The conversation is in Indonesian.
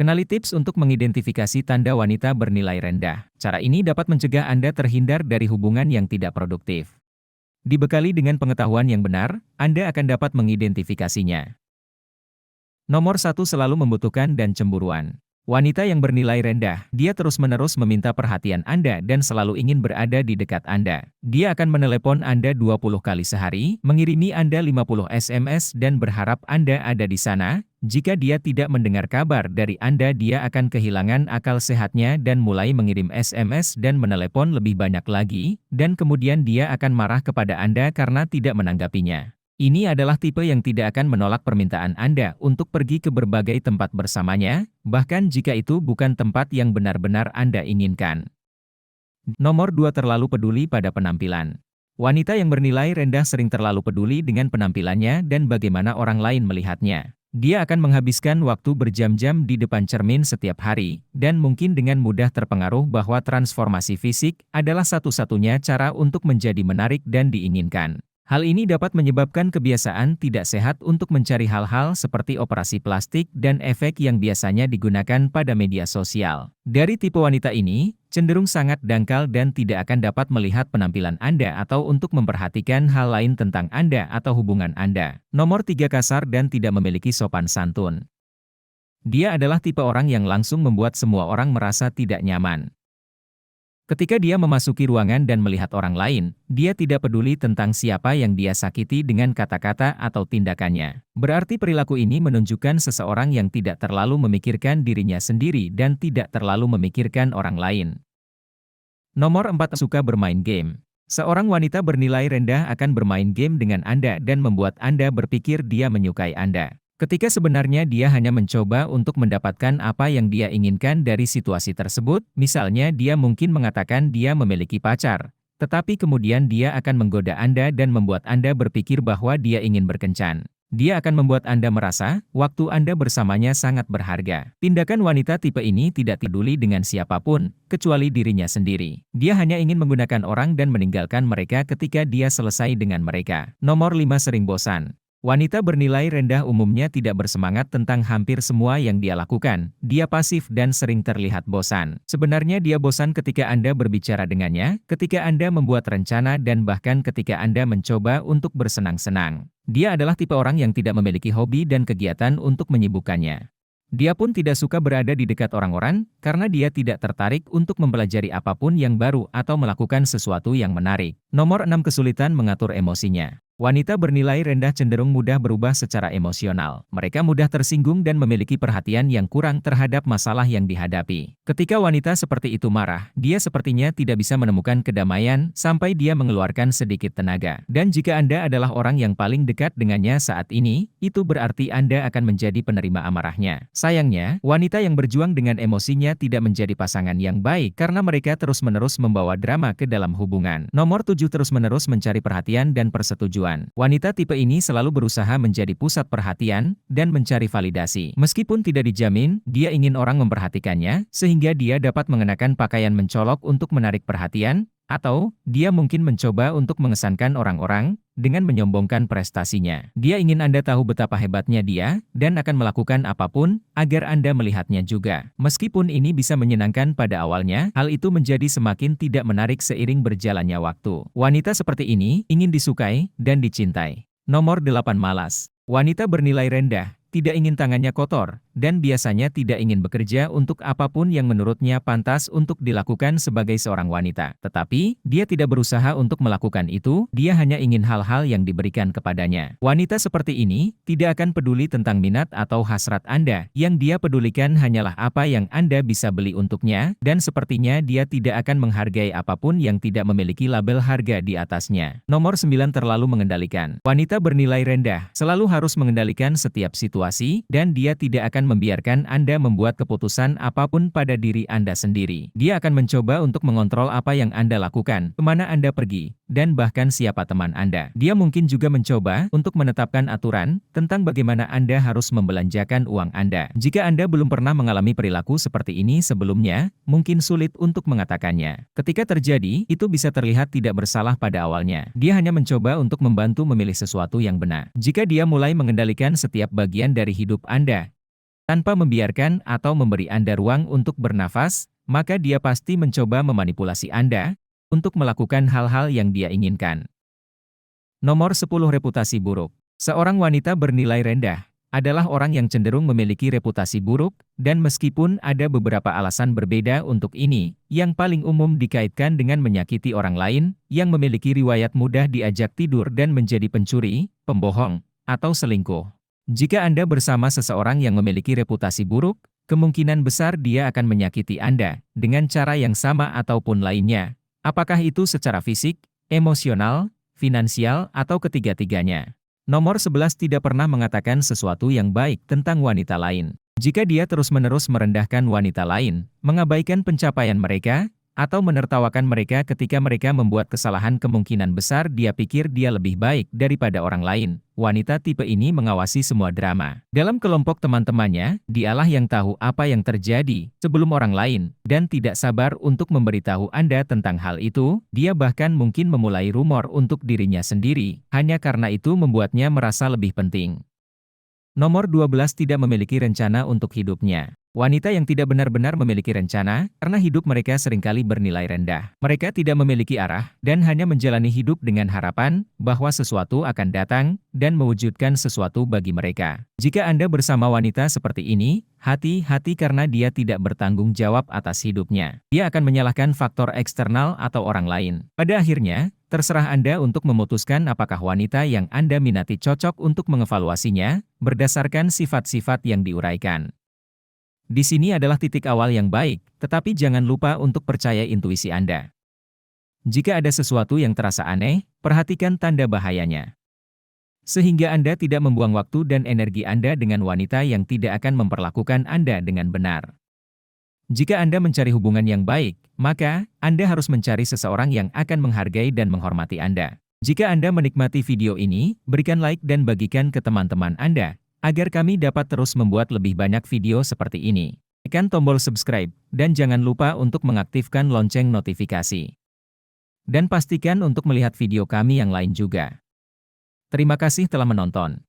Kenali tips untuk mengidentifikasi tanda wanita bernilai rendah. Cara ini dapat mencegah Anda terhindar dari hubungan yang tidak produktif. Dibekali dengan pengetahuan yang benar, Anda akan dapat mengidentifikasinya. Nomor satu, selalu membutuhkan dan cemburuan. Wanita yang bernilai rendah, dia terus-menerus meminta perhatian Anda dan selalu ingin berada di dekat Anda. Dia akan menelepon Anda 20 kali sehari, mengirimi Anda 50 SMS dan berharap Anda ada di sana. Jika dia tidak mendengar kabar dari Anda, dia akan kehilangan akal sehatnya dan mulai mengirim SMS dan menelepon lebih banyak lagi, dan kemudian dia akan marah kepada Anda karena tidak menanggapinya. Ini adalah tipe yang tidak akan menolak permintaan Anda untuk pergi ke berbagai tempat bersamanya, bahkan jika itu bukan tempat yang benar-benar Anda inginkan. Nomor 2, terlalu peduli pada penampilan. Wanita yang bernilai rendah sering terlalu peduli dengan penampilannya dan bagaimana orang lain melihatnya. Dia akan menghabiskan waktu berjam-jam di depan cermin setiap hari, dan mungkin dengan mudah terpengaruh bahwa transformasi fisik adalah satu-satunya cara untuk menjadi menarik dan diinginkan. Hal ini dapat menyebabkan kebiasaan tidak sehat untuk mencari hal-hal seperti operasi plastik dan efek yang biasanya digunakan pada media sosial. Dari tipe wanita ini, cenderung sangat dangkal dan tidak akan dapat melihat penampilan Anda atau untuk memperhatikan hal lain tentang Anda atau hubungan Anda. Nomor 3, kasar dan tidak memiliki sopan santun. Dia adalah tipe orang yang langsung membuat semua orang merasa tidak nyaman. Ketika dia memasuki ruangan dan melihat orang lain, dia tidak peduli tentang siapa yang dia sakiti dengan kata-kata atau tindakannya. Berarti perilaku ini menunjukkan seseorang yang tidak terlalu memikirkan dirinya sendiri dan tidak terlalu memikirkan orang lain. Nomor 4, suka bermain game. Seorang wanita bernilai rendah akan bermain game dengan Anda dan membuat Anda berpikir dia menyukai Anda. Ketika sebenarnya dia hanya mencoba untuk mendapatkan apa yang dia inginkan dari situasi tersebut, misalnya dia mungkin mengatakan dia memiliki pacar, tetapi kemudian dia akan menggoda Anda dan membuat Anda berpikir bahwa dia ingin berkencan. Dia akan membuat Anda merasa, waktu Anda bersamanya sangat berharga. Tindakan wanita tipe ini tidak peduli dengan siapapun, kecuali dirinya sendiri. Dia hanya ingin menggunakan orang dan meninggalkan mereka ketika dia selesai dengan mereka. Nomor 5, sering bosan. Wanita bernilai rendah umumnya tidak bersemangat tentang hampir semua yang dia lakukan. Dia pasif dan sering terlihat bosan. Sebenarnya dia bosan ketika Anda berbicara dengannya, ketika Anda membuat rencana dan bahkan ketika Anda mencoba untuk bersenang-senang. Dia adalah tipe orang yang tidak memiliki hobi dan kegiatan untuk menyibukkannya. Dia pun tidak suka berada di dekat orang-orang, karena dia tidak tertarik untuk mempelajari apapun yang baru atau melakukan sesuatu yang menarik. Nomor 6, kesulitan mengatur emosinya. Wanita bernilai rendah cenderung mudah berubah secara emosional. Mereka mudah tersinggung dan memiliki perhatian yang kurang terhadap masalah yang dihadapi. Ketika wanita seperti itu marah, dia sepertinya tidak bisa menemukan kedamaian sampai dia mengeluarkan sedikit tenaga. Dan jika Anda adalah orang yang paling dekat dengannya saat ini, itu berarti Anda akan menjadi penerima amarahnya. Sayangnya, wanita yang berjuang dengan emosinya tidak menjadi pasangan yang baik karena mereka terus-menerus membawa drama ke dalam hubungan. Nomor 7, terus-menerus mencari perhatian dan persetujuan. Wanita tipe ini selalu berusaha menjadi pusat perhatian dan mencari validasi. Meskipun tidak dijamin, dia ingin orang memperhatikannya, sehingga dia dapat mengenakan pakaian mencolok untuk menarik perhatian, atau dia mungkin mencoba untuk mengesankan orang-orang dengan menyombongkan prestasinya. Dia ingin Anda tahu betapa hebatnya dia, dan akan melakukan apapun agar Anda melihatnya juga. Meskipun ini bisa menyenangkan pada awalnya, hal itu menjadi semakin tidak menarik seiring berjalannya waktu. Wanita seperti ini ingin disukai dan dicintai. Nomor 8, malas. Wanita bernilai rendah tidak ingin tangannya kotor, dan biasanya tidak ingin bekerja untuk apapun yang menurutnya pantas untuk dilakukan sebagai seorang wanita. Tetapi, dia tidak berusaha untuk melakukan itu, dia hanya ingin hal-hal yang diberikan kepadanya. Wanita seperti ini tidak akan peduli tentang minat atau hasrat Anda, yang dia pedulikan hanyalah apa yang Anda bisa beli untuknya, dan sepertinya dia tidak akan menghargai apapun yang tidak memiliki label harga di atasnya. Nomor 9, terlalu mengendalikan. Wanita bernilai rendah selalu harus mengendalikan setiap situasi, dan dia tidak akan membiarkan Anda membuat keputusan apapun pada diri Anda sendiri. Dia akan mencoba untuk mengontrol apa yang Anda lakukan, kemana Anda pergi, dan bahkan siapa teman Anda. Dia mungkin juga mencoba untuk menetapkan aturan tentang bagaimana Anda harus membelanjakan uang Anda. Jika Anda belum pernah mengalami perilaku seperti ini sebelumnya, mungkin sulit untuk mengatakannya. Ketika terjadi, itu bisa terlihat tidak bersalah pada awalnya. Dia hanya mencoba untuk membantu memilih sesuatu yang benar. Jika dia mulai mengendalikan setiap bagian dari hidup Anda, Tanpa membiarkan atau memberi Anda ruang untuk bernafas, maka dia pasti mencoba memanipulasi Anda untuk melakukan hal-hal yang dia inginkan. Nomor 10, reputasi buruk. Seorang wanita bernilai rendah adalah orang yang cenderung memiliki reputasi buruk, dan meskipun ada beberapa alasan berbeda untuk ini, yang paling umum dikaitkan dengan menyakiti orang lain, yang memiliki riwayat mudah diajak tidur dan menjadi pencuri, pembohong, atau selingkuh. Jika Anda bersama seseorang yang memiliki reputasi buruk, kemungkinan besar dia akan menyakiti Anda dengan cara yang sama ataupun lainnya. Apakah itu secara fisik, emosional, finansial, atau ketiga-tiganya? Nomor 11, tidak pernah mengatakan sesuatu yang baik tentang wanita lain. Jika dia terus-menerus merendahkan wanita lain, mengabaikan pencapaian mereka, atau menertawakan mereka ketika mereka membuat kesalahan, kemungkinan besar dia pikir dia lebih baik daripada orang lain. Wanita tipe ini mengawasi semua drama dalam kelompok teman-temannya, dialah yang tahu apa yang terjadi sebelum orang lain, dan tidak sabar untuk memberitahu Anda tentang hal itu. Dia bahkan mungkin memulai rumor untuk dirinya sendiri, hanya karena itu membuatnya merasa lebih penting. Nomor 12, tidak memiliki rencana untuk hidupnya. Wanita yang tidak benar-benar memiliki rencana, karena hidup mereka seringkali bernilai rendah. Mereka tidak memiliki arah, dan hanya menjalani hidup dengan harapan bahwa sesuatu akan datang dan mewujudkan sesuatu bagi mereka. Jika Anda bersama wanita seperti ini, hati-hati karena dia tidak bertanggung jawab atas hidupnya. Dia akan menyalahkan faktor eksternal atau orang lain. Pada akhirnya, terserah Anda untuk memutuskan apakah wanita yang Anda minati cocok untuk mengevaluasinya, berdasarkan sifat-sifat yang diuraikan. Di sini adalah titik awal yang baik, tetapi jangan lupa untuk percaya intuisi Anda. Jika ada sesuatu yang terasa aneh, perhatikan tanda bahayanya. Sehingga Anda tidak membuang waktu dan energi Anda dengan wanita yang tidak akan memperlakukan Anda dengan benar. Jika Anda mencari hubungan yang baik, maka Anda harus mencari seseorang yang akan menghargai dan menghormati Anda. Jika Anda menikmati video ini, berikan like dan bagikan ke teman-teman Anda, agar kami dapat terus membuat lebih banyak video seperti ini. Tekan tombol subscribe, dan jangan lupa untuk mengaktifkan lonceng notifikasi. Dan pastikan untuk melihat video kami yang lain juga. Terima kasih telah menonton.